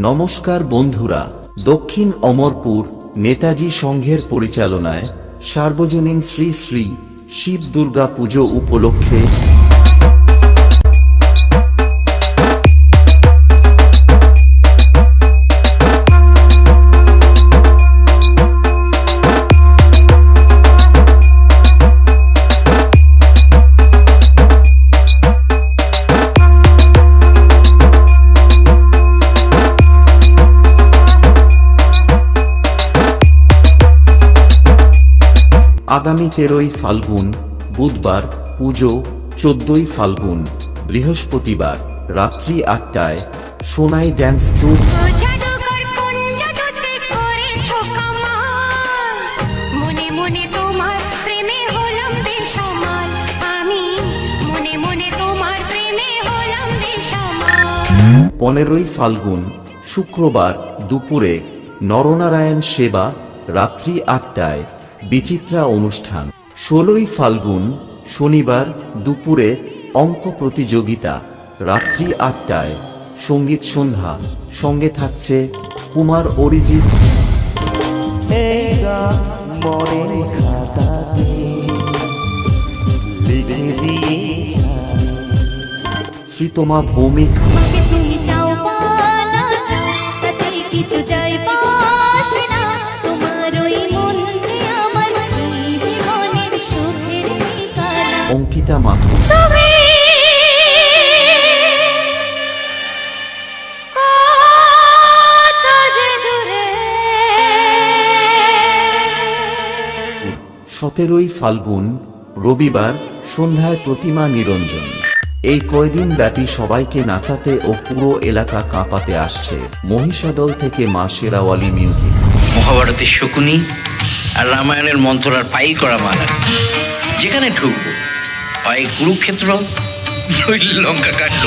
নমস্কার বন্ধুরা, দক্ষিণ অমরপুর নেতাজি সংঘের পরিচালনায় সার্বজনীন শ্রী শ্রী শিব দুর্গা পুজো উপলক্ষে আগামী 13ই ফাল্গুন বুধবার পুজো, 14ই ফাল্গুন বৃহস্পতিবার রাত্রি 8টায় সোনাই ড্যান্স ট্রুপ মনে মনে তোমার প্রেমে হলাম বেসামাল, আমি মনে মনে তোমার প্রেমে হলাম বেসামাল। 15ই ফাল্গুন শুক্রবার দুপুরে নরনারায়ণ সেবা রাত্রি 8টায় বিচিত্রা অনুষ্ঠান। 16ই ফাল্গুন শনিবার দুপুরে অঙ্ক প্রতিযোগিতা রাত্রি 8টায় সঙ্গীত সন্ধ্যা, সঙ্গে থাকছে কুমার অরিজিৎ। শ্রীতমা ভৌমিক, তুমি চাও পালা তাতে কিছু চাই পাশে না, তোমার ওই মন যে আমার এই জীবনের সুখের ঠিকানা। অঙ্কিতা মাথুর, তুমি কত যে দূরে। 17ই ফাল্গুন রবিবার সন্ধ্যায় প্রতিমা নিরঞ্জন। এই কয়দিন ব্যাপী সবাইকে নাচাতে ও পুরো এলাকা কাঁপাতে আসছে মহিষাদল থেকে মা শেরাওয়ালি মিউজিক। মহাভারতের শকুনি আর রামায়ণের মন্ত্রার পাই করা মালা, যেখানে ঢুকবো হয় কুরুক্ষেত্র নইলে লঙ্কা কাণ্ড।